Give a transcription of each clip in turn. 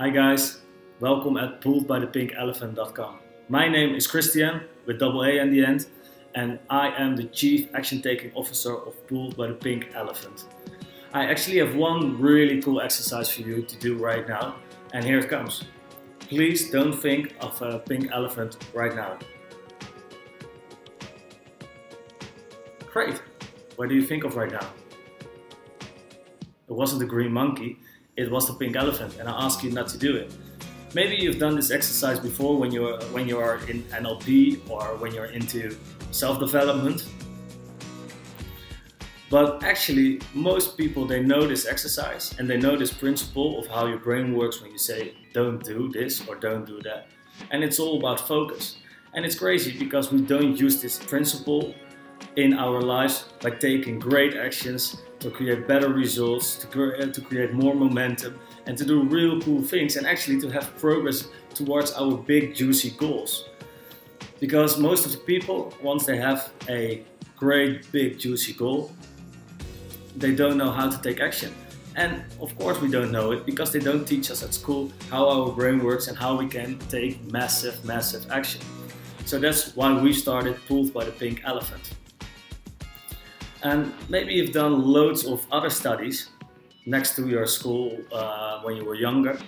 Hi guys, welcome at pulledbythepinkelephant.com. My name is Christian with double A in the end, and I am the Chief Action Taking Officer of Pulled by the Pink Elephant. I actually have one really cool exercise for you to do right now, and here it comes. Please don't think of a pink elephant right now. Great, what do you think of right now? It wasn't the green monkey, it was the pink elephant, and I ask you not to do it. Maybe you've done this exercise before when you are in NLP or when you're into self-development. But actually, most people, they know this exercise and they know this principle of how your brain works when you say don't do this or don't do that. And it's all about focus. And it's crazy because we don't use this principle in our lives by taking great actions to create better results, to create more momentum, and to do real cool things, and actually to have progress towards our big juicy goals. Because most of the people, once they have a great big juicy goal, they don't know how to take action. And of course we don't know it because they don't teach us at school how our brain works and how we can take massive action. So that's why we started Pulled by the Pink Elephant. And maybe you've done loads of other studies next to your school when you were younger.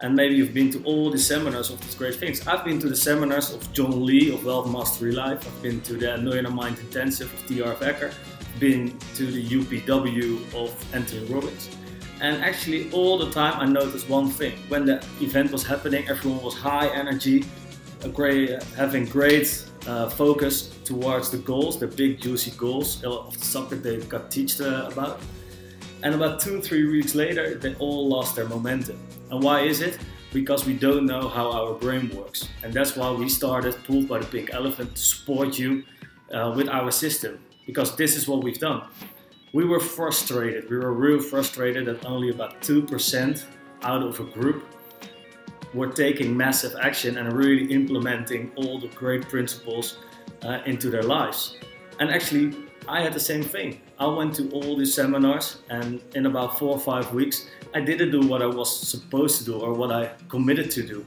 And maybe you've been to all the seminars of these great things. I've been to the seminars of John Lee of Wealth Mastery Life. I've been to the Millionaire Mind Intensive of T. Harv Eker. Been to the UPW of Anthony Robbins. And actually all the time I noticed one thing. When the event was happening, everyone was high energy, having great focus towards the goals, the big juicy goals of the subject they got taught about. And about 2-3 weeks later, they all lost their momentum. And why is it? Because we don't know how our brain works. And that's why we started Pulled by the Pink Elephant to support you with our system. Because this is what we've done. We were frustrated. We were real frustrated that only about 2% out of a group were taking massive action and really implementing all the great principles into their lives. And actually, I had the same thing. I went to all these seminars, and in about 4 or 5 weeks, I didn't do what I was supposed to do or what I committed to do.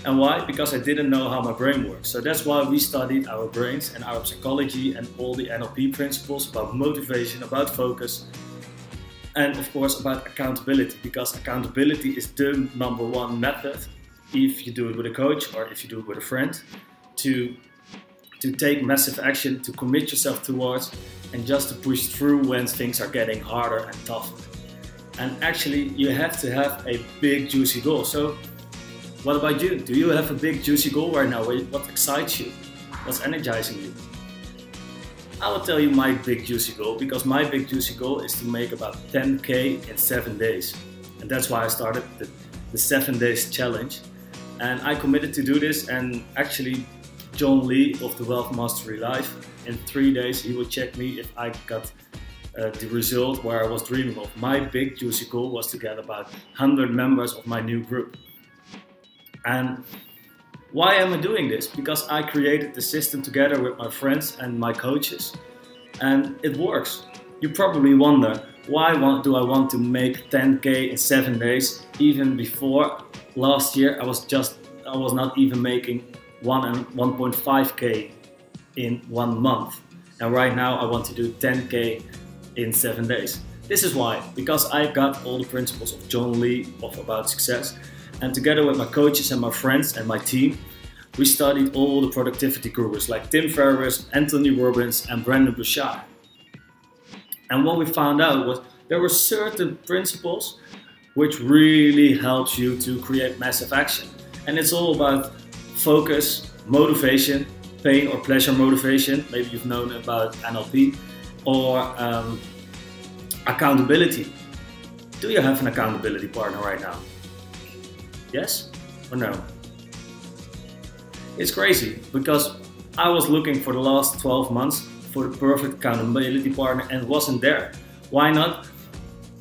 And why? Because I didn't know how my brain works. So that's why we studied our brains and our psychology and all the NLP principles about motivation, about focus, and of course about accountability, because accountability is the #1 method, if you do it with a coach or if you do it with a friend, to take massive action, to commit yourself towards, and just to push through when things are getting harder and tougher. And actually you have to have a big juicy goal. So what about you? Do you have a big juicy goal right now? What excites you? What's energizing you? I will tell you my big juicy goal, because my big juicy goal is to make about 10K in 7 days. And that's why I started the 7 days challenge. And I committed to do this, and actually John Lee of the Wealth Mastery Life, in 3 days he would check me if I got the result where I was dreaming of. My big juicy goal was to get about 100 members of my new group. And why am I doing this? Because I created the system together with my friends and my coaches, and it works. You probably wonder, why do I want to make 10K in 7 days? Even before last year, I was not even making 1 and 1.5K in 1 month. And right now I want to do 10K in 7 days. This is why, because I got all the principles of John Lee about success. And together with my coaches and my friends and my team, we studied all the productivity gurus like Tim Ferriss, Anthony Robbins, and Brendon Burchard. And what we found out was there were certain principles which really helps you to create massive action. And it's all about focus, motivation, pain or pleasure motivation. Maybe you've known about NLP, or accountability. Do you have an accountability partner right now? Yes or no? It's crazy because I was looking for the last 12 months for the perfect accountability partner and it wasn't there. Why not?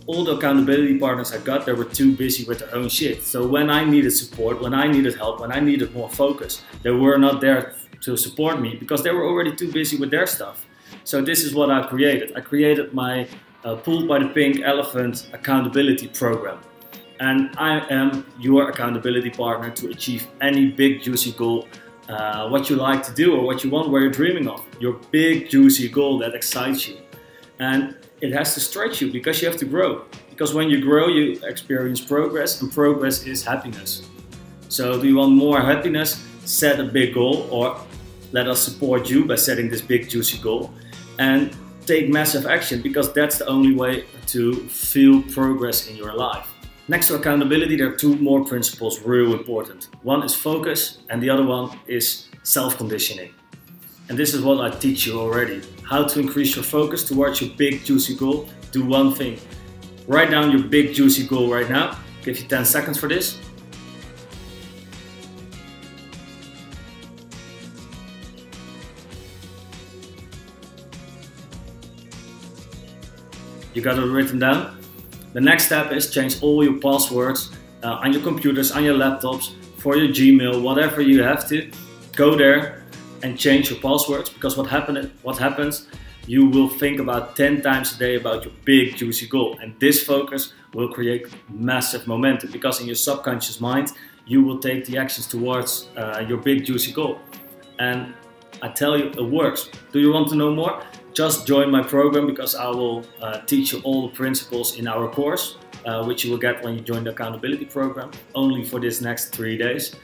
All the accountability partners I got, they were too busy with their own shit. So when I needed support, when I needed help, when I needed more focus, they were not there to support me because they were already too busy with their stuff. So this is what I created. I created my Pulled by the Pink Elephant accountability program. and I am your accountability partner to achieve any big juicy goal, what you like to do or what you want, where you're dreaming of, your big juicy goal that excites you. And it has to stretch you because you have to grow. Because when you grow, you experience progress, and progress is happiness. So do you want more happiness? Set a big goal, or let us support you by setting this big juicy goal, and take massive action, because that's the only way to feel progress in your life. Next to accountability, there are two more principles real important. One is focus, and the other one is self-conditioning. And this is what I teach you already. How to increase your focus towards your big juicy goal. Do one thing. Write down your big juicy goal right now. Give you 10 seconds for this. You got it written down? The next step is change all your passwords on your computers, on your laptops, for your Gmail, whatever you have to. Go there and change your passwords, because what happens, you will think about 10 times a day about your big juicy goal, and this focus will create massive momentum, because in your subconscious mind you will take the actions towards your big juicy goal. And I tell you, it works. Do you want to know more? Just join my program, because I will teach you all the principles in our course, which you will get when you join the accountability program, only for this next 3 days.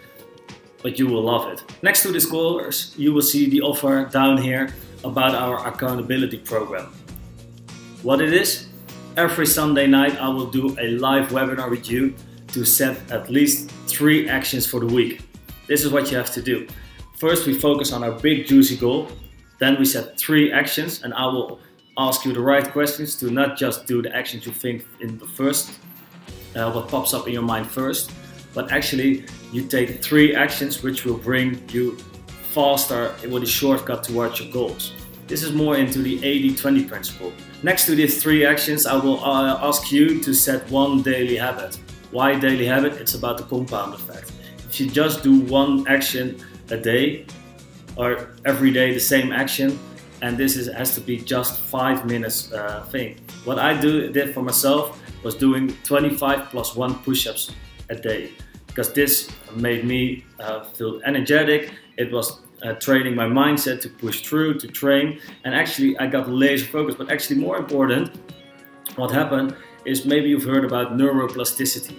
But you will love it. Next to this course, you will see the offer down here about our accountability program. What it is? Every Sunday night I will do a live webinar with you to set at least 3 actions for the week. This is what you have to do. First, we focus on our big juicy goal. Then we set 3 actions, and I will ask you the right questions to not just do the actions you think in the first, what pops up in your mind first, but actually you take 3 actions which will bring you faster with a shortcut towards your goals. This is more into the 80-20 principle. Next to these 3 actions, I will ask you to set 1 daily habit. Why daily habit? It's about the compound effect. If you just do 1 action a day, or every day the same action, and this has to be just 5 minutes thing. What I did for myself was doing 25 plus 1 push-ups a day, because this made me feel energetic. It was training my mindset to push through, to train, and actually I got laser focused. But actually more important, what happened is, maybe you've heard about neuroplasticity.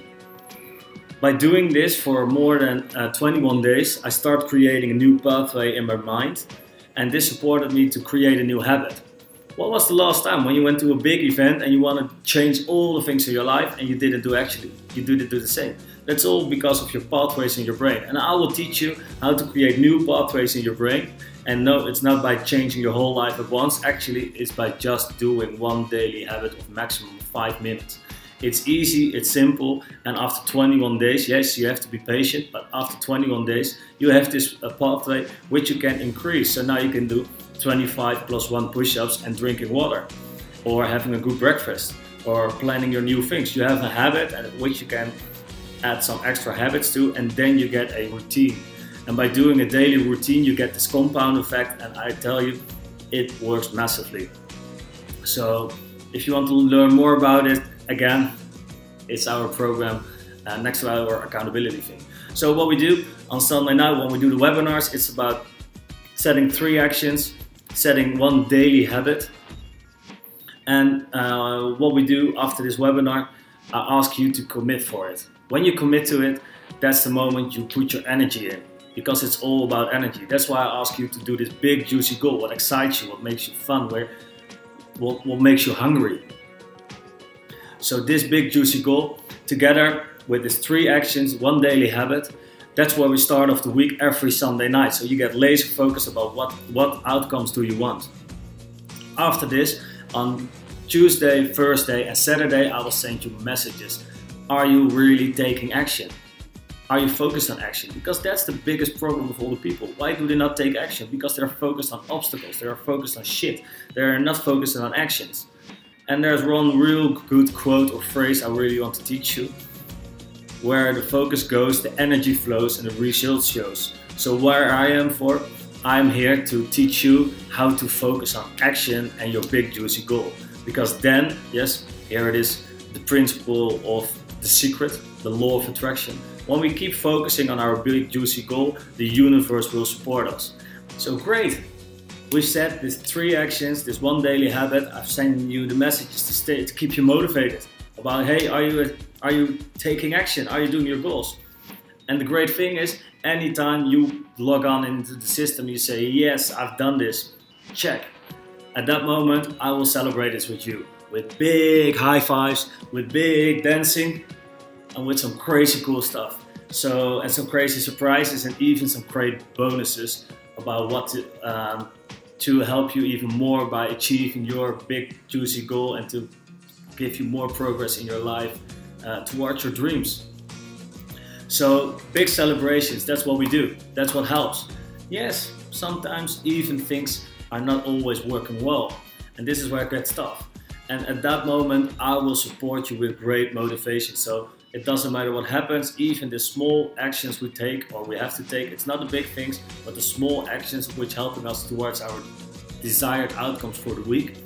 By doing this for more than 21 days, I started creating a new pathway in my mind, and this supported me to create a new habit. What was the last time when you went to a big event and you wanted to change all the things in your life and you didn't do the same? That's all because of your pathways in your brain. And I will teach you how to create new pathways in your brain. And no, it's not by changing your whole life at once. Actually, it's by just doing 1 daily habit of maximum 5 minutes. It's easy, it's simple, and after 21 days, yes, you have to be patient, but after 21 days, you have this pathway which you can increase. So now you can do 25 plus 1 push-ups and drinking water, or having a good breakfast, or planning your new things. You have a habit which you can add some extra habits to, and then you get a routine. And by doing a daily routine, you get this compound effect, and I tell you, it works massively. So if you want to learn more about it, again, it's our program next to our accountability thing. So what we do on Sunday night when we do the webinars, it's about setting 3 actions, setting 1 daily habit. And what we do after this webinar, I ask you to commit for it. When you commit to it, that's the moment you put your energy in, because it's all about energy. That's why I ask you to do this big juicy goal, what excites you, what makes you fun, what makes you hungry. So this big juicy goal, together with these 3 actions, 1 daily habit, that's where we start off the week every Sunday night. So you get laser focused about what outcomes do you want. After this, on Tuesday, Thursday and Saturday, I will send you messages. Are you really taking action? Are you focused on action? Because that's the biggest problem with all the people. Why do they not take action? Because they're focused on obstacles, they're focused on shit. They're not focused on actions. And there's one real good quote or phrase I really want to teach you. Where the focus goes, the energy flows and the results shows. So where I am here to teach you how to focus on action and your big juicy goal. Because then, yes, here it is, the principle of the secret. the law of attraction. When we keep focusing on our big juicy goal, the universe will support us. So great! We set these 3 actions, this 1 daily habit. I've sent you the messages to keep you motivated about, hey, are you taking action? Are you doing your goals? And the great thing is, anytime you log on into the system, you say, yes, I've done this, check. At that moment, I will celebrate this with you, with big high fives, with big dancing, and with some crazy cool stuff. And some crazy surprises, and even some great bonuses about what to help you even more by achieving your big juicy goal and to give you more progress in your life towards your dreams. So big celebrations, that's what we do. That's what helps. Yes, sometimes even things are not always working well. And this is where it gets tough. And at that moment, I will support you with great motivation. So it doesn't matter what happens, even the small actions we take or we have to take, it's not the big things, but the small actions which helping us towards our desired outcomes for the week.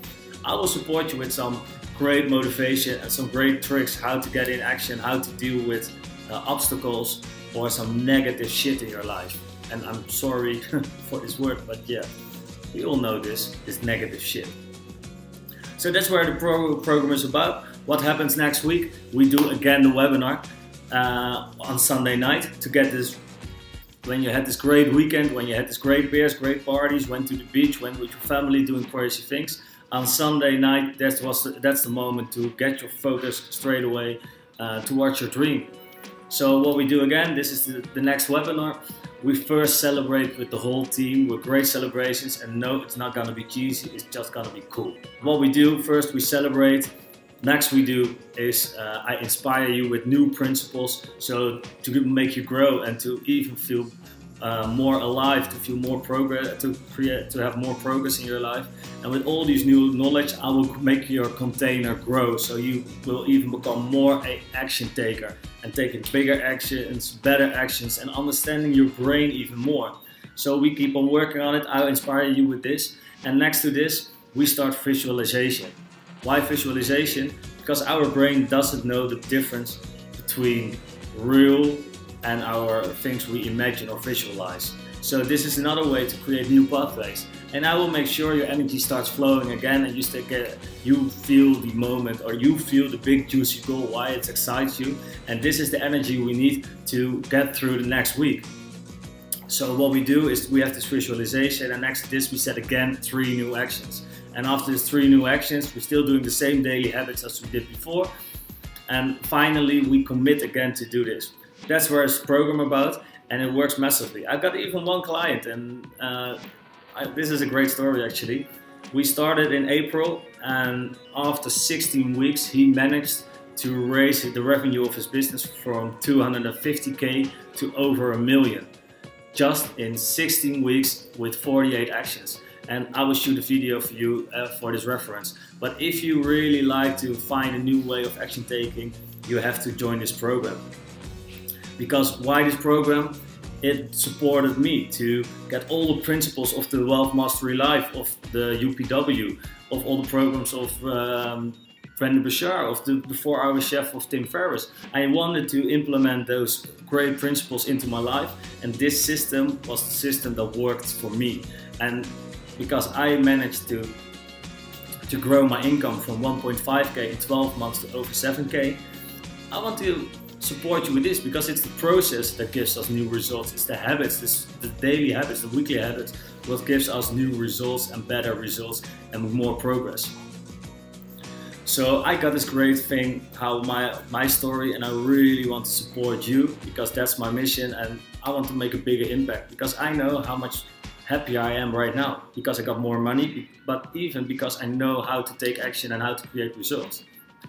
I will support you with some great motivation and some great tricks how to get in action, how to deal with obstacles or some negative shit in your life. And I'm sorry for this word, but yeah, we all know this negative shit. So that's where the program is about. What happens next week? We do again the webinar on Sunday night to get this. When you had this great weekend, when you had this great beers, great parties, went to the beach, went with your family doing crazy things. On Sunday night, that's the moment to get your focus straight away towards your dream. So what we do again, this is the next webinar. We first celebrate with the whole team with great celebrations, and no, it's not gonna be cheesy, it's just gonna be cool. What we do, first we celebrate. Next we do is I inspire you with new principles, so to make you grow and to even feel more alive, to feel more progress, to have more progress in your life. And with all these new knowledge, I will make your container grow, so you will even become more an action taker and taking bigger actions, better actions, and understanding your brain even more. So we keep on working on it. I'll inspire you with this. And next to this, we start visualization. Why visualization? Because our brain doesn't know the difference between real and our things we imagine or visualize. So this is another way to create new pathways. And I will make sure your energy starts flowing again, and you feel the moment, or you feel the big juicy goal, why it excites you. And this is the energy we need to get through the next week. So what we do is we have this visualization, and next to this we set again 3 new actions. And after these 3 new actions, we're still doing the same daily habits as we did before. And finally, we commit again to do this. That's where it's program about, and it works massively. I've got even one client, and this is a great story actually. We started in April, and after 16 weeks, he managed to raise the revenue of his business from 250K to over $1 million. Just in 16 weeks with 48 actions. And I will shoot a video for you for this reference. But if you really like to find a new way of action taking, you have to join this program. Because why this program? It supported me to get all the principles of the Wealth Mastery Life, of the UPW, of all the programs of Brendon Burchard, of the Before I Was Chef of Tim Ferriss. I wanted to implement those great principles into my life, and this system was the system that worked for me. And because I managed to grow my income from 1.5K in 12 months to over 7K, I want to support you with this, because it's the process that gives us new results. It's the habits, the daily habits, the weekly habits, what gives us new results and better results and more progress. So I got this great thing, how my story, and I really want to support you, because that's my mission, and I want to make a bigger impact, because I know how much happy I am right now, because I got more money, but even because I know how to take action and how to create results.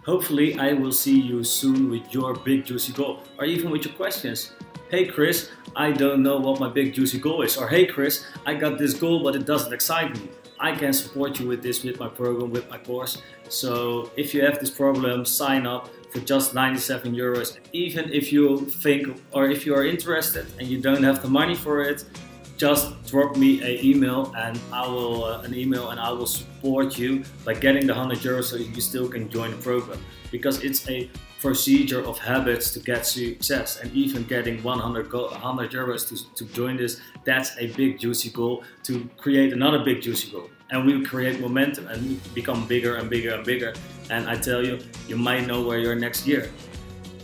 Hopefully I will see you soon with your big juicy goal, or even with your questions. Hey Chris, I don't know what my big juicy goal is. Or hey Chris, I got this goal but it doesn't excite me. I can support you with this, with my program, with my course. So if you have this problem, sign up for just 97 euros. Even if you think, or if you are interested and you don't have the money for it, just drop me an email, and I will support you by getting the 100 euros so you still can join the program. Because it's a procedure of habits to get success, and even getting 100 euros to join this, that's a big juicy goal to create another big juicy goal. And we create momentum and we become bigger and bigger and bigger. And I tell you, you might know where you're next year.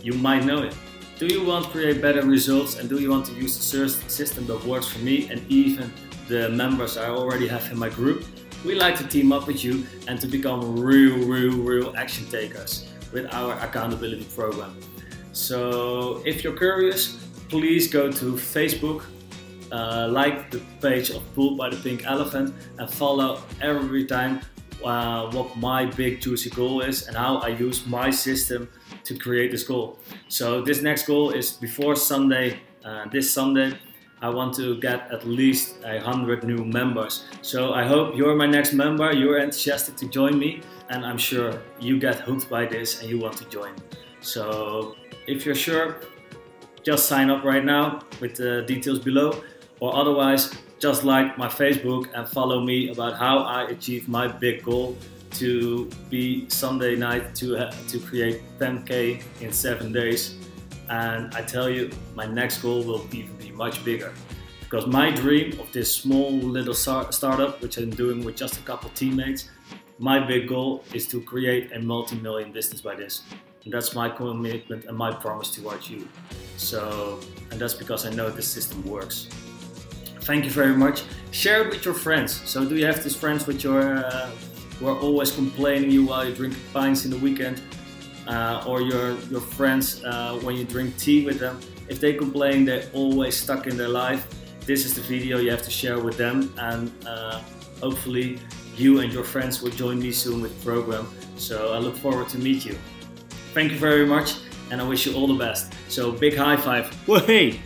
You might know it. Do you want to create better results, and do you want to use the system that works for me and even the members I already have in my group? We like to team up with you and to become real action takers with our accountability program. So if you're curious, please go to Facebook, like the page of Pulled by the Pink Elephant, and follow every time what my big juicy goal is and how I use my system to create this goal. So this next goal is before Sunday, this Sunday, I want to get at least 100 new members. So I hope you're my next member, you're enthusiastic to join me, and I'm sure you get hooked by this and you want to join. So if you're sure, just sign up right now with the details below, or otherwise just like my Facebook and follow me about how I achieve my big goal to be Sunday night to create 10K in 7 days. And I tell you, my next goal will even be much bigger, because my dream of this small little startup, which I'm doing with just a couple teammates, my big goal is to create a multi-million business by this. And that's my commitment and my promise towards you. So, and that's because I know this system works. Thank you very much. Share it with your friends. So do you have these friends with your who are always complaining you while you drink pints in the weekend? Or your friends when you drink tea with them, if they complain they're always stuck in their life, this is the video you have to share with them, and hopefully you and your friends will join me soon with the program. So I look forward to meet you. Thank you very much, and I wish you all the best. So big high five. Whoa, hey!